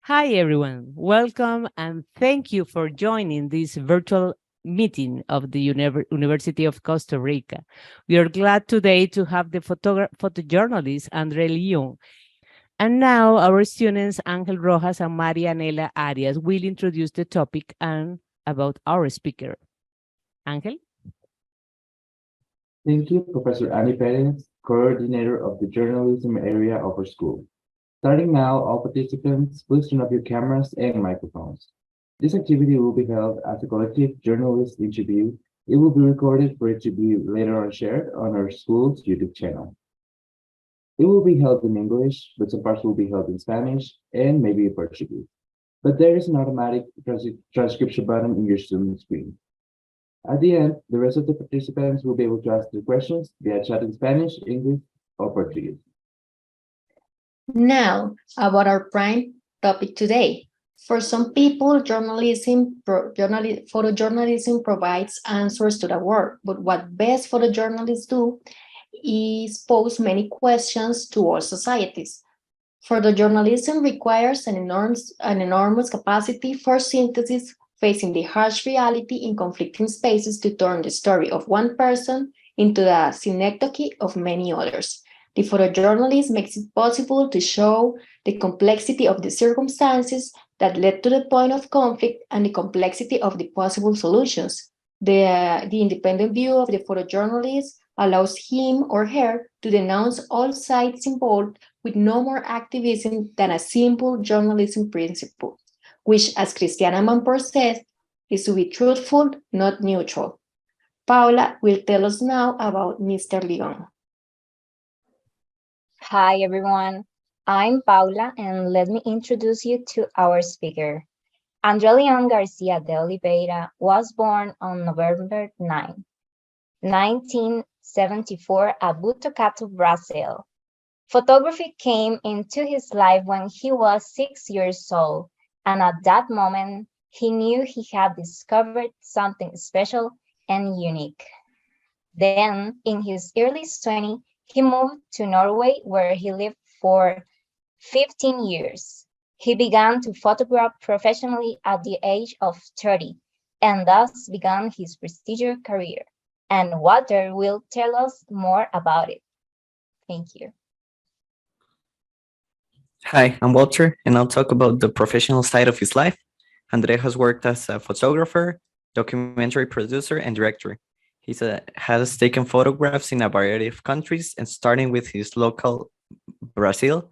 Hi, everyone. Welcome and thank you for joining this virtual meeting of the University of Costa Rica. We are glad today to have the photojournalist Andre Liohn. And now our students, Angel Rojas and Marianela Arias, will introduce the topic and about our speaker. Angel? Thank you, Professor Annie Pérez, coordinator of the journalism area of our school. Starting now, all participants, please turn off your cameras and microphones. This activity will be held as a collective journalist interview. It will be recorded for it to be later on shared on our school's YouTube channel. It will be held in English, but some parts will be held in Spanish and maybe in Portuguese. But there is an automatic transcription button in your Zoom screen. At the end, the rest of the participants will be able to ask their questions via chat in Spanish, English, or Portuguese. Now, about our prime topic today. For some people, photojournalism provides answers to the world, but what best photojournalists do is pose many questions to all societies. Photojournalism requires an enormous capacity for synthesis, facing the harsh reality in conflicting spaces to turn the story of one person into the synecdoche of many others. The photojournalist makes it possible to show the complexity of the circumstances that led to the point of conflict and the complexity of the possible solutions. The independent view of the photojournalist allows him or her to denounce all sides involved with no more activism than a simple journalism principle, which, as Christiana Mampor says, is to be truthful, not neutral. Paula will tell us now about Mr. Liohn. Hi, everyone. I'm Paula, and let me introduce you to our speaker. Andre Liohn Garcia de Oliveira was born on November 9, 1974 at Botucatu, Brazil. Photography came into his life when he was 6 years old, and at that moment, he knew he had discovered something special and unique. Then, in his early 20s, he moved to Norway, where he lived for 15 years. He began to photograph professionally at the age of 30, and thus began his prestigious career. And Walter will tell us more about it. Thank you. Hi, I'm Walter, and I'll talk about the professional side of his life. Andre has worked as a photographer, documentary producer, and director. He has taken photographs in a variety of countries, and starting with his local Brazil.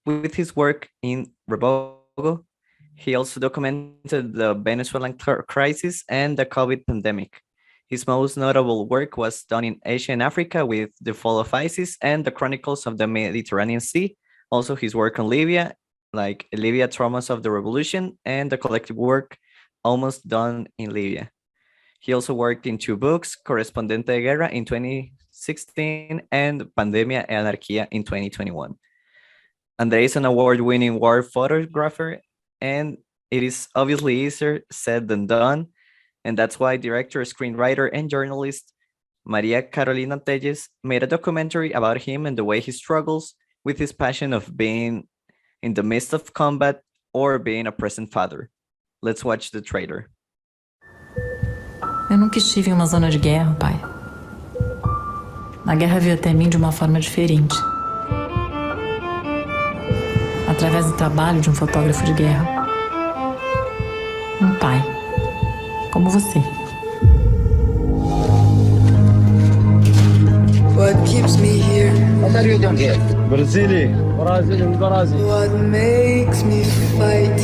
With his work in Rebogo, he also documented the Venezuelan crisis and the COVID pandemic. His most notable work was done in Asia and Africa with The Fall of ISIS and the Chronicles of the Mediterranean Sea. Also, his work on Libya, like Libya Traumas of the Revolution, and the collective work Almost Done in Libya. He also worked in 2 books, Correspondente de Guerra in 2016 and Pandemia e Anarquía in 2021. Andre is an award-winning war photographer, and it is obviously easier said than done, and that's why director, screenwriter, and journalist Maria Carolina Telles made a documentary about him and the way he struggles with his passion of being in the midst of combat or being a present father. Let's watch the trailer. Eu nunca estive em uma zona de guerra, pai. A guerra veio até mim de uma forma diferente. Através do trabalho de um fotógrafo de guerra. Um pai, como você. What keeps me here? What are you doing here? Brazil. What makes me fight?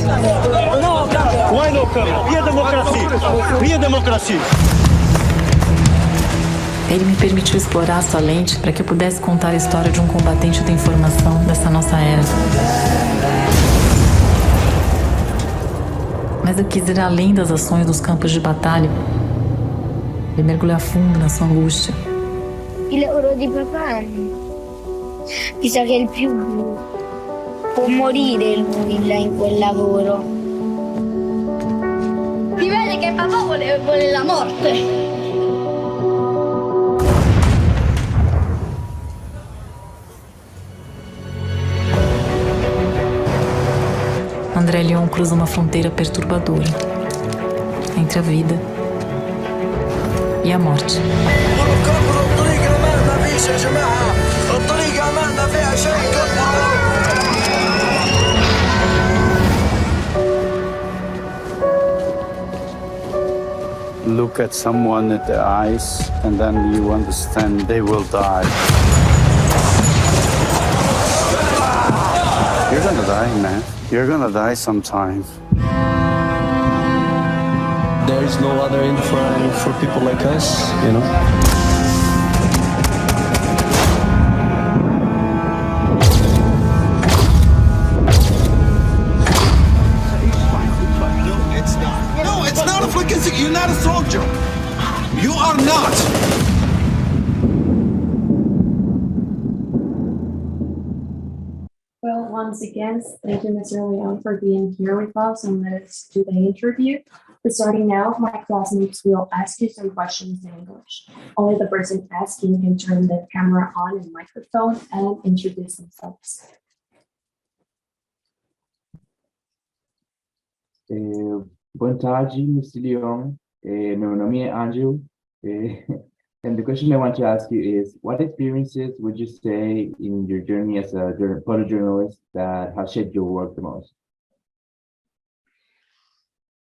Why no come? We are democracy. We are democracy. Ele me permitiu explorar a sua lente para que eu pudesse contar a história de um combatente da informação dessa nossa era. Mas eu quis ir além das ações dos campos de batalha e mergulhar fundo na sua angústia. Il lavoro di papà mi sa che è il più blu. Può morire lui là in quel lavoro. Si vede che papà vuole la morte. Andre Liohn cruza uma fronteira perturbadora entre a vida e a morte. Look at someone at the eyes, and then you understand they will die. You're gonna die, man. You're gonna die sometime. There is no other end for people like us, you know. No, it's not a flick. You're not a soldier. You are not. Well, once again, thank you, Mr. Liohn, for being here with us, and let's do the interview. Starting now, my classmates will ask you some questions in English. Only the person asking can turn the camera on and microphone and introduce themselves. Boa tarde, Mr. Liohn. Meu nome é Andrew. And the question I want to ask you is, what experiences would you say in your journey as a photojournalist that have shaped your work the most?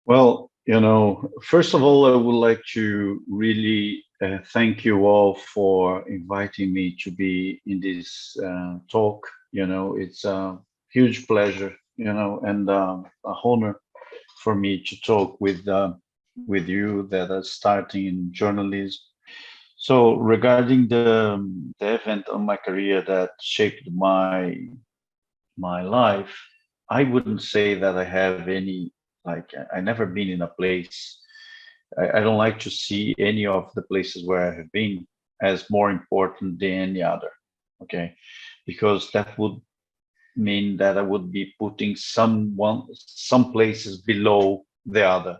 Well, you know, first of all, I would like to really thank you all for inviting me to be in this talk. You know, it's a huge pleasure, you know, and a honor for me to talk with you that are starting in journalism. So regarding the event of my career that shaped my life, I wouldn't say that I have any, like, I never been in a place. I don't like to see any of the places where I have been as more important than any other, okay? Because that would mean that I would be putting some places below the other,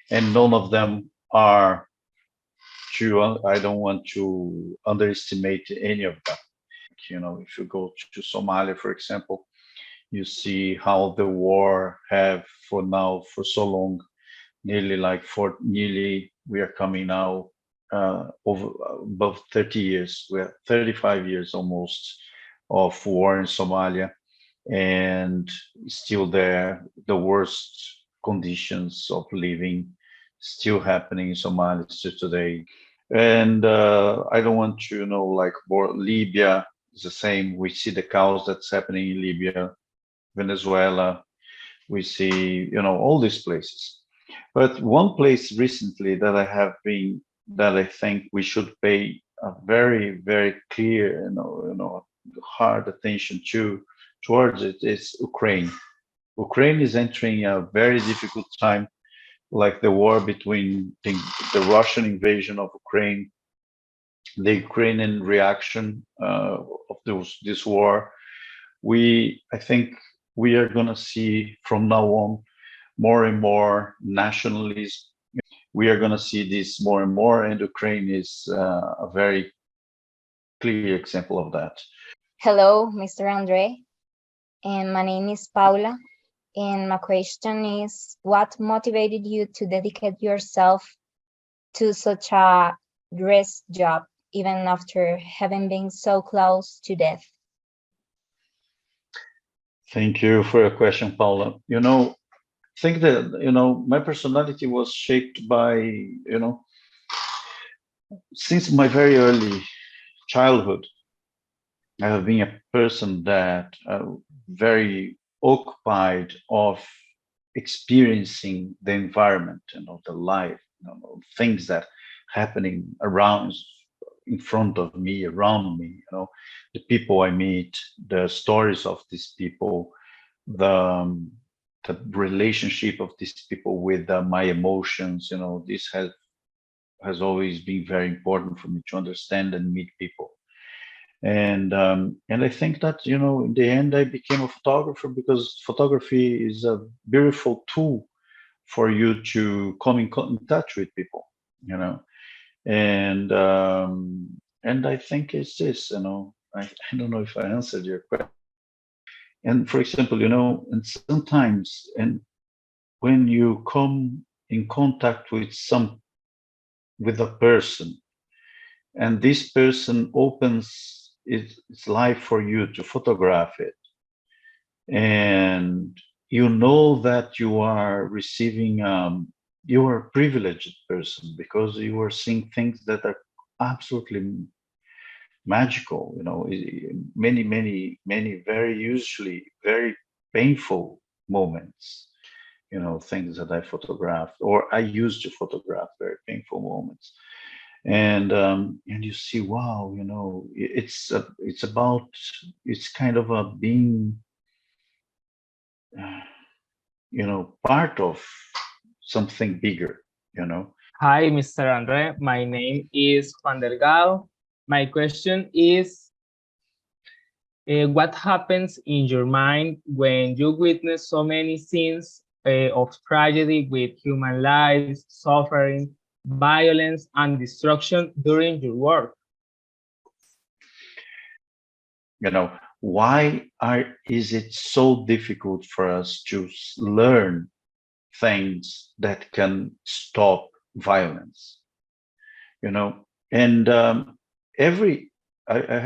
and none of them are true. I don't want to underestimate any of them. You know, if you go to Somalia, for example, you see how the war have for so long, we are coming now over above 30 years. We're 35 years almost of war in Somalia, and still there, the worst conditions of living still happening in Somalia still today. And I don't want to, you know, like Libya is the same. We see the chaos that's happening in Libya, Venezuela. We see, you know, all these places. But one place recently that I think we should pay a very, very clear, you know, hard attention towards it is Ukraine. Ukraine is entering a very difficult time, like the war between the Russian invasion of Ukraine, the Ukrainian reaction of this war. I think we are going to see from now on more and more nationalism. We are going to see this more and more, and Ukraine is a very clear example of that. Hello, Mr. Andre, and my name is Paula. And my question is, what motivated you to dedicate yourself to such a risk job, even after having been so close to death? Thank you for your question, Paula. You know, I think that, you know, my personality was shaped by, you know, since my very early childhood, I have been a person that very occupied of experiencing the environment, you know, the life, you know, things that happening around, in front of me, around me, you know, the people I meet, the stories of these people, the relationship of these people with my emotions, you know, this has always been very important for me to understand and meet people. And I think that, you know, in the end, I became a photographer because photography is a beautiful tool for you to come in touch with people, you know. And I think it's this, you know, I don't know if I answered your question. And for example, you know, and sometimes, and when you come in contact with a person, and this person opens its life for you to photograph it, and you know that you are receiving, you are a privileged person because you are seeing things that are absolutely magical, many very usually very painful moments, things that I photographed or I used to photograph, very painful moments. And you see, wow, it's kind of a being, part of something bigger, Hi, Mr. Andre. My name is Juan Delgado. My question is, what happens in your mind when you witness so many scenes of tragedy with human lives, suffering, violence, and destruction during your work? Why is it so difficult for us to learn things that can stop violence? And I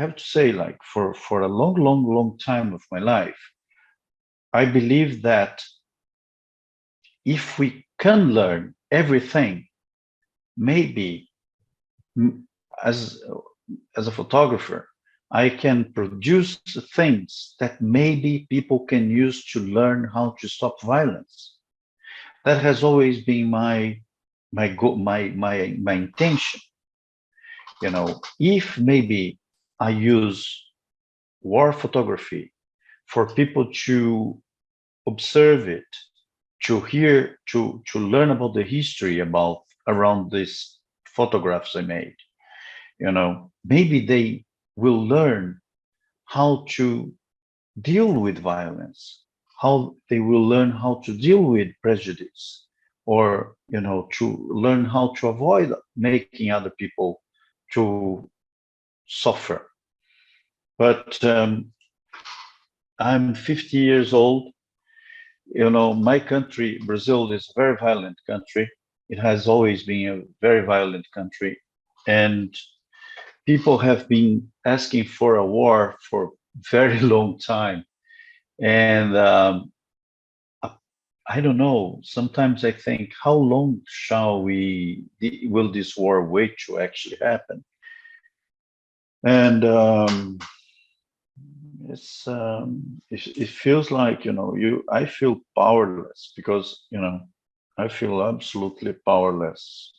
have to say, like, for a long time of my life, I believe that if we can learn everything, maybe as a photographer, I can produce things that maybe people can use to learn how to stop violence. That has always been my intention. If maybe I use war photography for people to observe it, to hear, to learn about the history around these photographs I made, maybe they will learn how to deal with violence, how they will learn how to deal with prejudice, or to learn how to avoid making other people to suffer. But I'm 50 years old. My country, Brazil, is a very violent country. It has always been a very violent country, and people have been asking for a war for a very long time. And I don't know, sometimes I think, how long will this war wait to actually happen? And it feels like, I feel powerless because, I feel absolutely powerless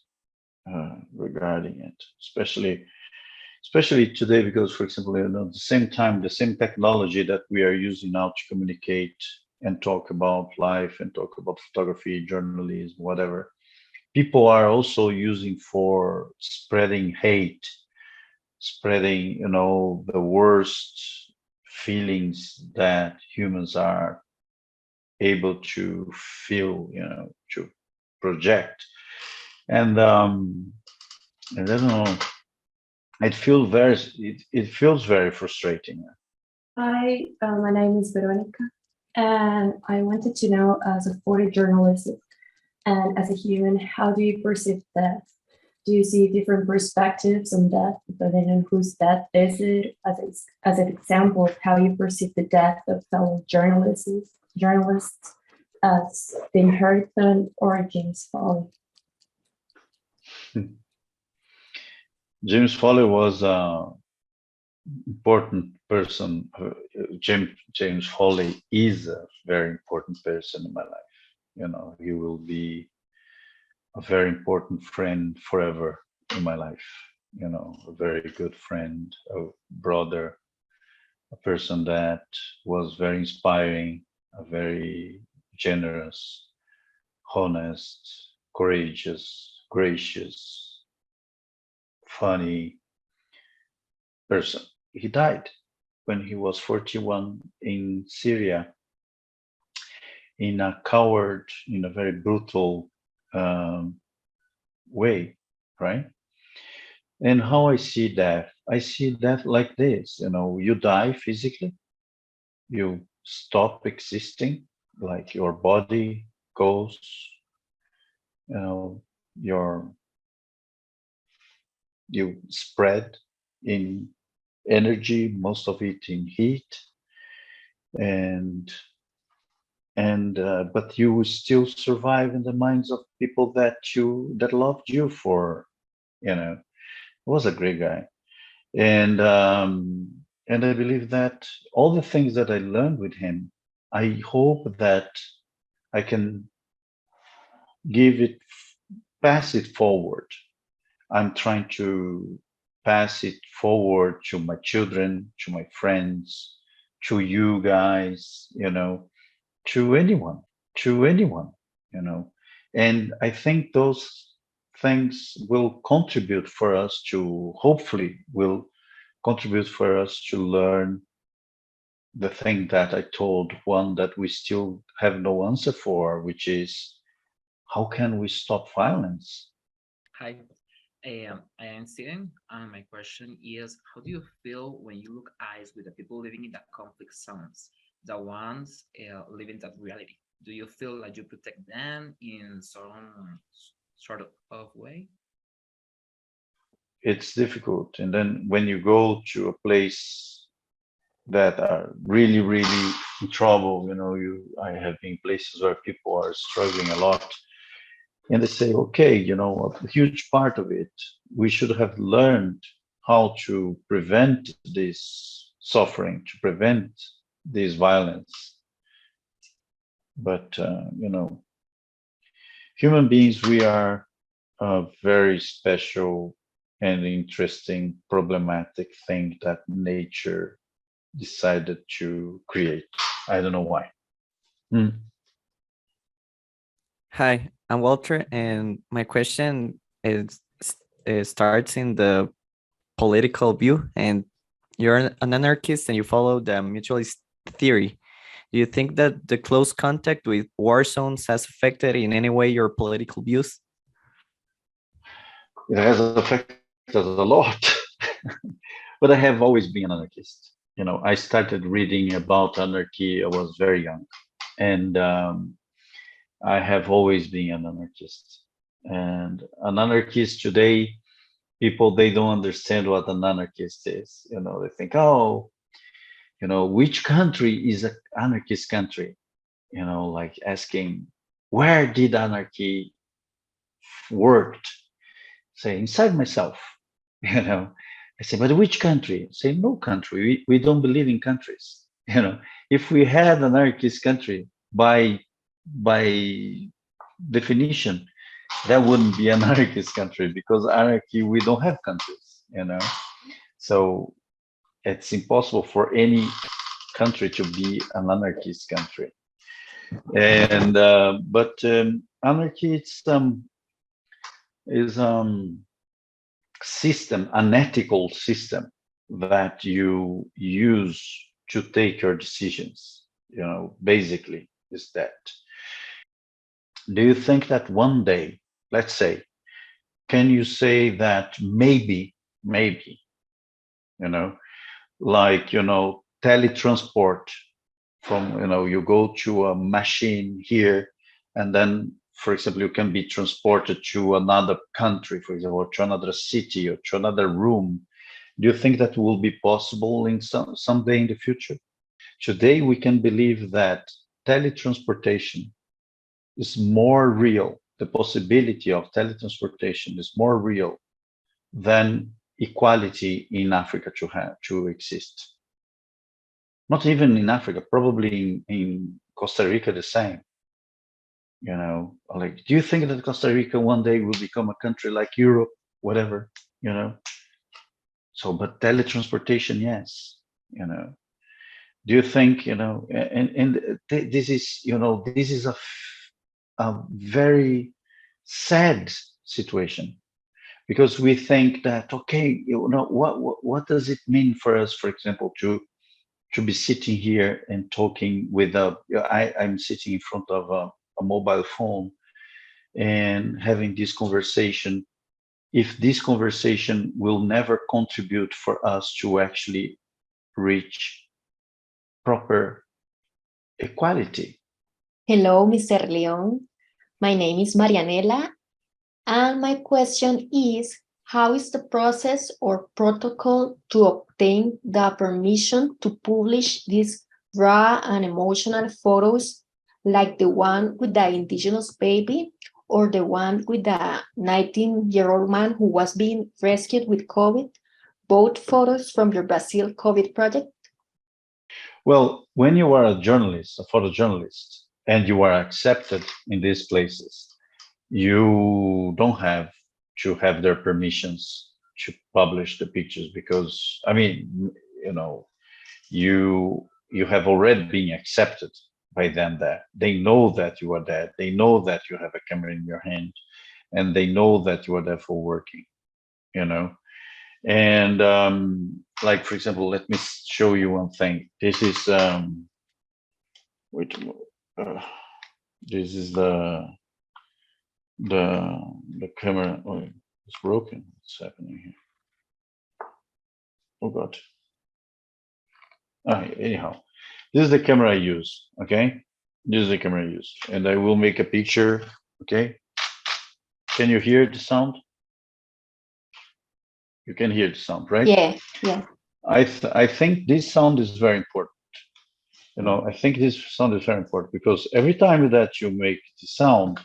regarding it, especially today, because, for example, at the same time, the same technology that we are using now to communicate and talk about life and talk about photography, journalism, whatever, people are also using for spreading hate, spreading, the worst feelings that humans are able to feel, to project. And I don't know, it feels very frustrating. Hi, my name is Veronica, and I wanted to know, as a photojournalist and as a human, how do you perceive death? Do you see different perspectives on death, depending on whose death is it? As an example of how you perceive the death of fellow journalists as Tim Harrington or James Foley? James Foley was an important person. James Foley is a very important person in my life. He will be a very important friend forever in my life. A very good friend, a brother, a person that was very inspiring, a very generous, honest, courageous, gracious, funny person. He died when he was 41 in Syria, in a very brutal way, right? And how I see death like this, you die physically, you stop existing, like your body goes, you spread in energy, most of it in heat, but you will still survive in the minds of people that loved you for, was a great guy. And I believe that all the things that I learned with him, I hope that I can pass it forward. I'm trying to pass it forward to my children, to my friends, to you guys, to anyone, and I think those things will contribute for us to, hopefully will contribute for us to learn the thing that I told one that we still have no answer for, which is, how can we stop violence? Hi, I am Steven, and my question is, how do you feel when you look eyes with the people living in the conflict zones, the ones living that reality? Do you feel like you protect them in some sort of way? It's difficult. And then when you go to a place that are really, really in trouble, I have been places where people are struggling a lot, and they say, okay, a huge part of it, we should have learned how to prevent this suffering, to prevent this violence. But, human beings, we are a very special and interesting, problematic thing that nature decided to create. I don't know why. Hi, I'm Walter, and my question starts in the political view, and you're an anarchist and you follow the mutualist theory. Do you think that the close contact with war zones has affected in any way your political views? It has affected a lot, but I have always been an anarchist. I started reading about anarchy, I was very young, and I have always been an anarchist. And an anarchist today, people, they don't understand what an anarchist is. They think, oh, which country is an anarchist country? Like asking, where did anarchy worked? Say, inside myself. I say, but which country? I say, no country. We don't believe in countries. If we had an anarchist country, by definition, that wouldn't be an anarchist country, because anarchy, we don't have countries. So it's impossible for any country to be an anarchist country. And but anarchy, is system, an ethical system that you use to take your decisions. Basically is that. Do you think that one day, let's say, can you say that maybe, like, teletransport from, you go to a machine here, and then, for example, you can be transported to another country, for example, or to another city, or to another room. Do you think that will be possible in someday in the future? Today, we can believe that teletransportation is more real. The possibility of teletransportation is more real than equality in Africa to exist. Not even in Africa, probably in Costa Rica the same. Like, do you think that Costa Rica one day will become a country like Europe, whatever, So, but teletransportation, yes, Do you think, this is, this is a very sad situation, because we think that, okay, what does it mean for us, for example, to be sitting here and talking with I'm sitting in front of a mobile phone and having this conversation, if this conversation will never contribute for us to actually reach proper equality. Hello, Mr. Leon. My name is Marianela, and my question is, how is the process or protocol to obtain the permission to publish these raw and emotional photos, like the one with the indigenous baby or the one with the 19-year-old man who was being rescued with COVID? Both photos from your Brazil COVID project? Well, when you are a journalist, a photojournalist, and you are accepted in these places, you don't have to have their permissions to publish the pictures because, I mean, you know, you have already been accepted by them there. They know that you are there. They know that you have a camera in your hand, and they know that you are there for working, you know. And like, for example, let me show you one thing. This is wait, this is the camera. Oh, it's broken. What's happening here? Oh God. Anyhow, this is the camera I use. Okay, this is the camera I use, and I will make a picture. Okay, can you hear the sound? You can hear the sound, right? Yeah, yeah. I think this sound is very important. You know, I think this sound is very important because every time that you make the sound,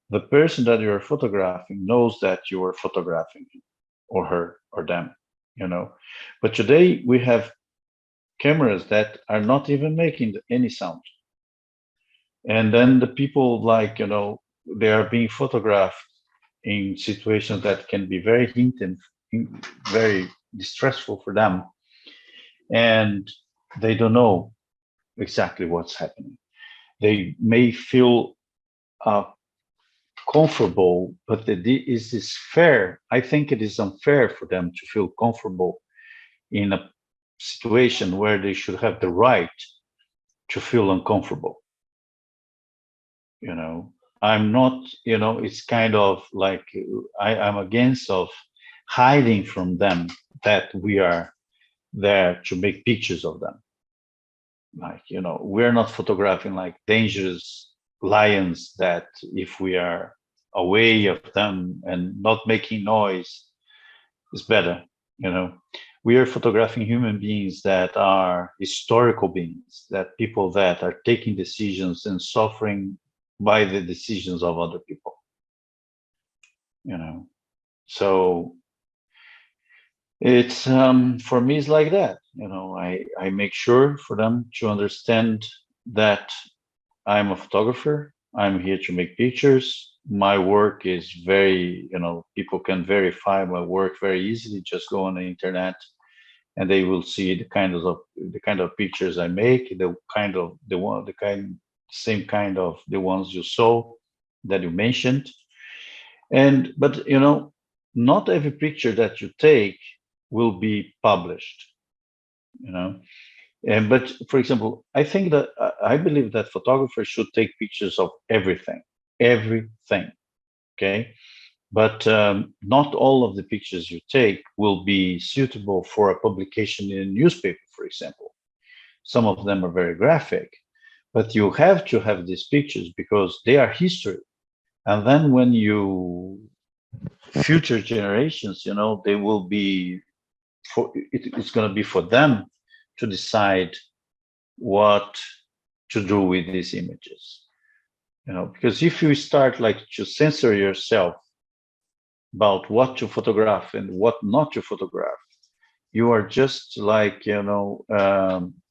the person that you are photographing knows that you are photographing him or her or them, you know. But today we have cameras that are not even making any sound. And then the people, like, you know, they are being photographed in situations that can be very intimate, very distressful for them. And they don't know exactly what's happening. They may feel comfortable, but is this fair? I think it is unfair for them to feel comfortable in a situation where they should have the right to feel uncomfortable. You know, I'm not, you know, it's kind of like I'm against of hiding from them that we are there to make pictures of them. Like, you know, we're not photographing like dangerous lions that if we are away of them and not making noise is better, you know. We are photographing human beings that are historical beings, that people that are taking decisions and suffering by the decisions of other people, you know. So it's for me it's like that, you know. I make sure for them to understand that I'm a photographer. I'm here to make pictures. My work is very, you know, people can verify my work very easily. Just go on the internet and they will see the kind of pictures I make, same kind of the ones you saw that you mentioned. And but you know, not every picture that you take will be published, you know. And but for example, I think that I believe that photographers should take pictures of everything, okay? But not all of the pictures you take will be suitable for a publication in a newspaper, for example. Some of them are very graphic, but you have to have these pictures because they are history. And then when you future generations, you know, they will be it's going to be for them to decide what to do with these images, you know. Because if you start like to censor yourself about what to photograph and what not to photograph, you are just like, you know,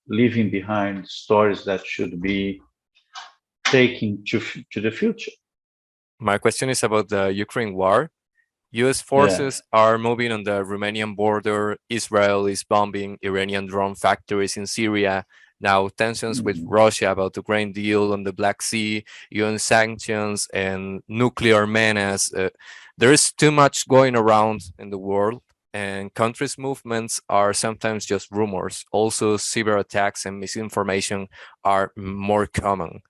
leaving behind stories that should be taken to the future. My question is about the Ukraine war. US forces are moving on the Romanian border. Israel is bombing Iranian drone factories in Syria. Now tensions with Russia about the grain deal on the Black Sea, UN sanctions and nuclear menace. There is too much going around in the world, and countries' movements are sometimes just rumors. Also, cyber attacks and misinformation are more common.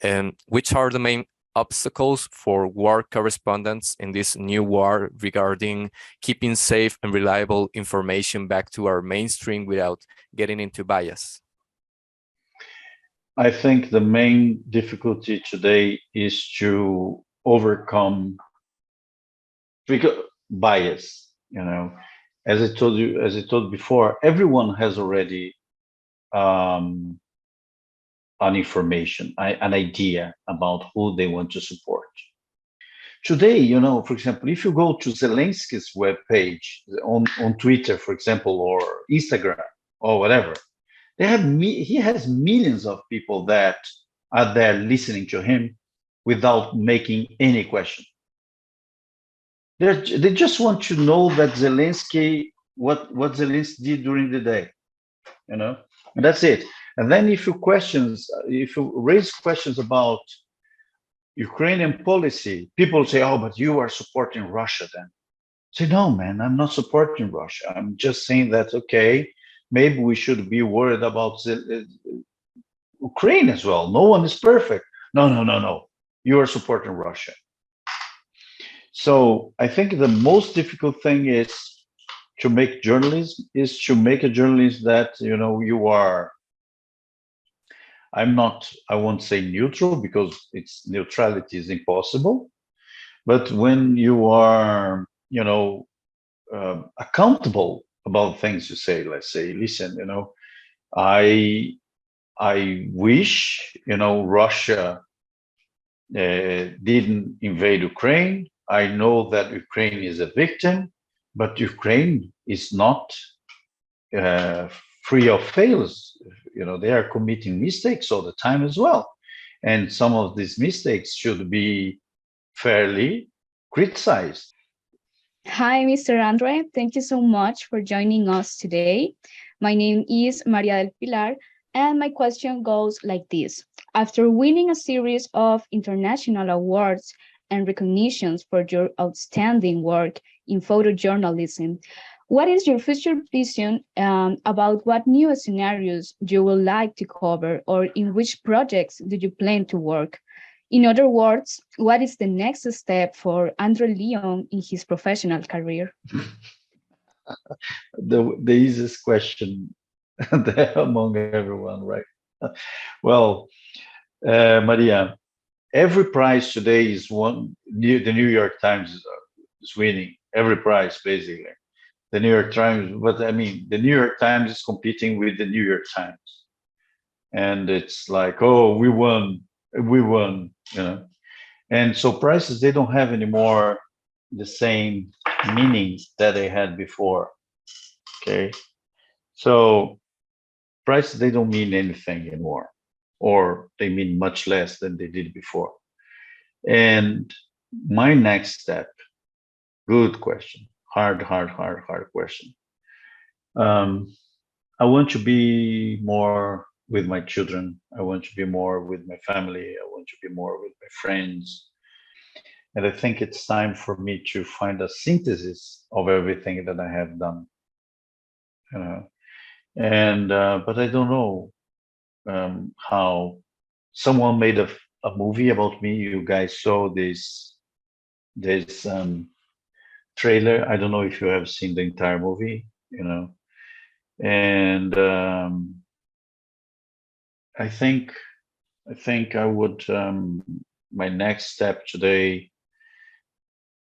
And which are the main obstacles for war correspondents in this new war regarding keeping safe and reliable information back to our mainstream without getting into bias? I think the main difficulty today is to overcome bias. As I told before, everyone has already an information, an idea about who they want to support. Today, for example, if you go to Zelensky's webpage on Twitter, for example, or Instagram or whatever, he has millions of people that are there listening to him without making any question. They just want to know that Zelensky, what Zelensky did during the day, and that's it. And then if you raise questions about Ukrainian policy, people say, "Oh, but you are supporting Russia." Then say, "No, man, I'm not supporting Russia. I'm just saying that okay, maybe we should be worried about Ukraine as well. No one is perfect. No. You are supporting Russia." So I think the most difficult thing is to make journalism a journalist that you are. I won't say neutral because neutrality is impossible. But when you are, accountable about things you say, let's say, listen, I wish, Russia didn't invade Ukraine. I know that Ukraine is a victim, but Ukraine is not free of failures. They are committing mistakes all the time as well. And some of these mistakes should be fairly criticized. Hi, Mr. Andre. Thank you so much for joining us today. My name is Maria del Pilar, and my question goes like this. After winning a series of international awards and recognitions for your outstanding work in photojournalism, what is your future vision about what new scenarios you would like to cover, or in which projects do you plan to work? In other words, what is the next step for Andre Liohn in his professional career? The easiest question among everyone, right? Well, Maria, every prize today is won. The New York Times is winning every prize, basically. The New York Times, but I mean, the New York Times is competing with the New York Times. And it's like, oh, we won. And so prizes, they don't have anymore the same meaning that they had before. Okay. So prizes, they don't mean anything anymore, or they mean much less than they did before. And my next step, good question, hard question. I want to be more with my children. I want to be more with my family. I want to be more with my friends. And I think it's time for me to find a synthesis of everything that I have done. But I don't know how. Someone made a movie about me. You guys saw this trailer. I don't know if you have seen the entire movie, and I think I would, my next step today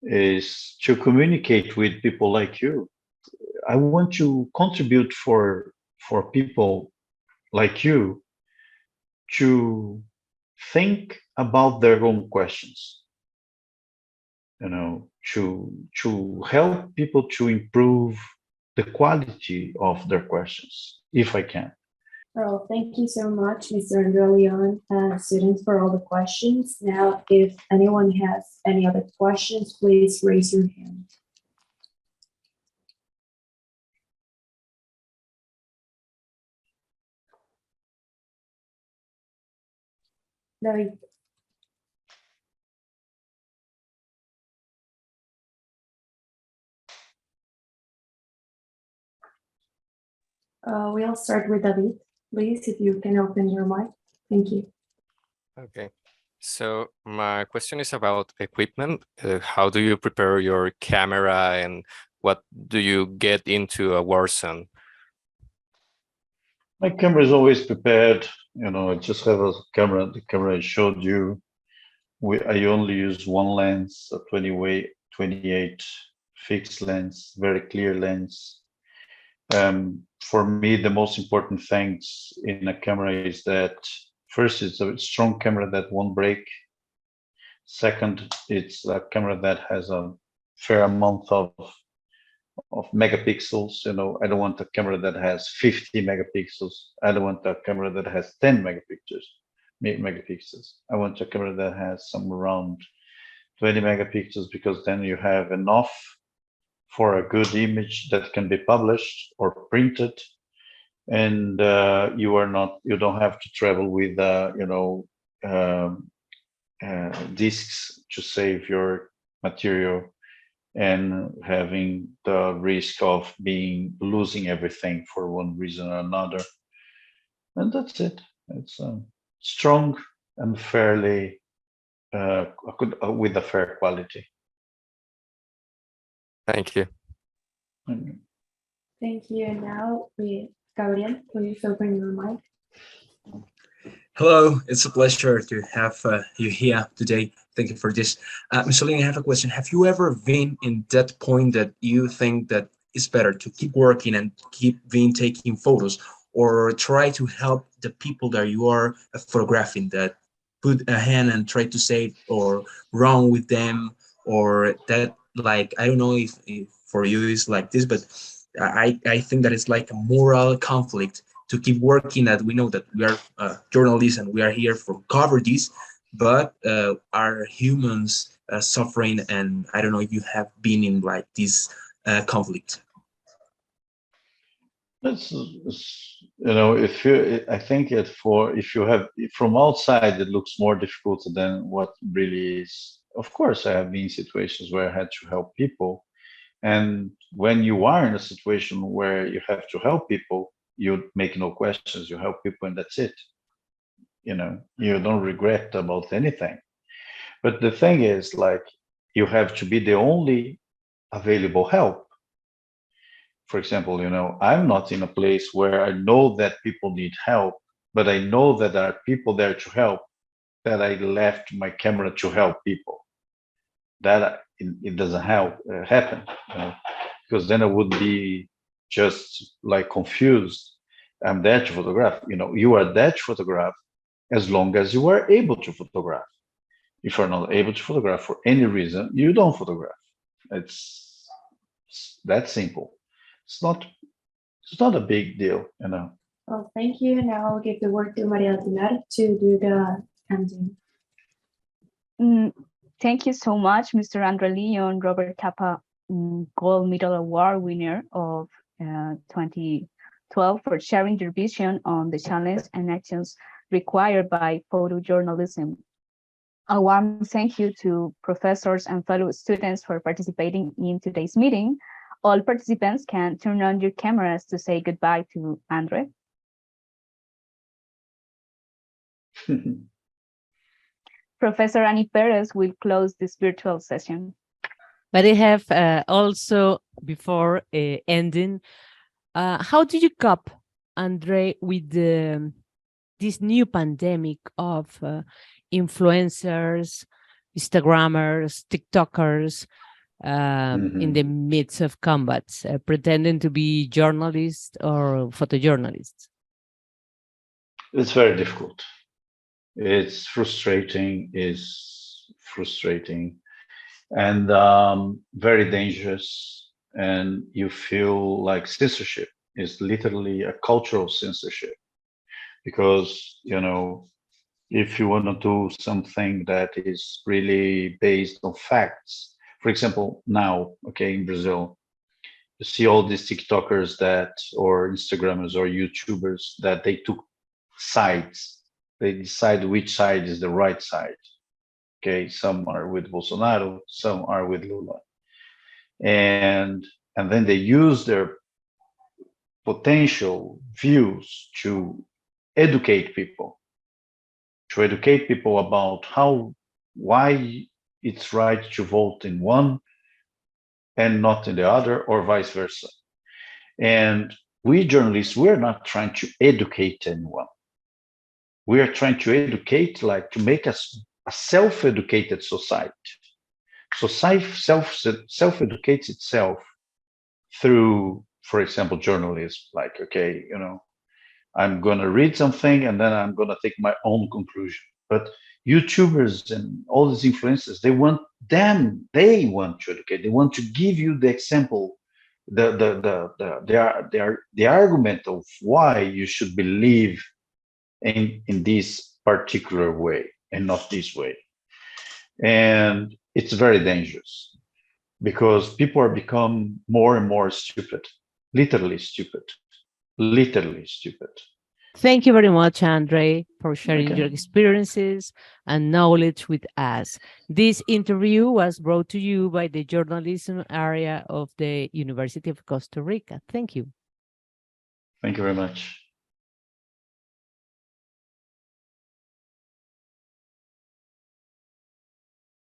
is to communicate with people like you. I want to contribute for people like you to think about their own questions, to help people to improve the quality of their questions, if I can. Well, thank you so much, Mr. Andre Liohn, students, for all the questions. Now, if anyone has any other questions, please raise your hand. David. We'll start with David. Please, if you can open your mic. Thank you. Okay. So my question is about equipment. How do you prepare your camera, and what do you get into a war zone? My camera is always prepared. I just have a camera. The camera I showed you. I only use one lens, a 28 fixed lens, very clear lens. For me, the most important things in a camera is that first, it's a strong camera that won't break. Second, it's a camera that has a fair amount of megapixels. I don't want a camera that has 50 megapixels. I don't want a camera that has 10 megapixels. I want a camera that has some around 20 megapixels, because then you have enough for a good image that can be published or printed, and you don't have to travel with discs to save your material and having the risk of losing everything for one reason or another. And that's it. It's strong and fairly with a fair quality. Thank you. Thank you. And now, Gabriel, please open your mic. Hello, it's a pleasure to have you here today. Thank you for this. Mr. Liohn, I have a question. Have you ever been in that point that you think that it's better to keep working and keep taking photos, or try to help the people that you are photographing, that put a hand and try to say or wrong with them, or that, like, I don't know if for you it's like this, but I think that it's like a moral conflict to keep working, that we know that we are journalists and we are here for cover this, but are humans suffering, and I don't know if you have been in like this conflict. I think if you have from outside, it looks more difficult than what really is. Of course, I have been in situations where I had to help people, and when you are in a situation where you have to help people, you make no questions, you help people, and that's it. You don't regret about anything. But the thing is, like, you have to be the only available help. For example, I'm not in a place where I know that people need help, but I know that there are people there to help, that I left my camera to help people. That it doesn't happen, because then I would be just like confused. I'm there to photograph. You are there to photograph as long as you are able to photograph. If you're not able to photograph for any reason, you don't photograph. It's that simple. It's not a big deal, Well, thank you. Now I'll give the word to Maria Pilar to do the ending. Thank you so much, Mr. Andre Liohn, Robert Capa Gold Medal Award winner of 2012, for sharing your vision on the challenges and actions required by photojournalism. A warm thank you to professors and fellow students for participating in today's meeting. All participants can turn on your cameras to say goodbye to Andre. Professor Annie Pérez will close this virtual session. But I have also, before ending, how do you cope, Andre, with this new pandemic of influencers, Instagrammers, TikTokers in the midst of combats, pretending to be journalists or photojournalists? It's very difficult. It's frustrating, and very dangerous. And you feel like censorship is literally a cultural censorship, because, if you want to do something that is really based on facts, for example, now, in Brazil, you see all these TikTokers or Instagrammers or YouTubers that they took sides. They decide which side is the right side. Some are with Bolsonaro, some are with Lula, and then they use their potential views to educate people about why it's right to vote in one and not in the other, or vice versa. And we journalists, we're not trying to educate anyone. We are trying to educate, like to make us a self-educated society. Society self-educates itself through, for example, journalism. Like, okay, you know, I'm going to read something and then I'm going to take my own conclusion. But YouTubers and all these influencers, they want to educate. They want to give you the example, the argument of why you should believe in this particular way and not this way. And it's very dangerous because people are become more and more stupid, literally stupid. Thank you very much, Andre, for sharing Okay. your experiences and knowledge with us. This interview was brought to you by the journalism area of the University of Costa Rica. Thank you. Thank you very much.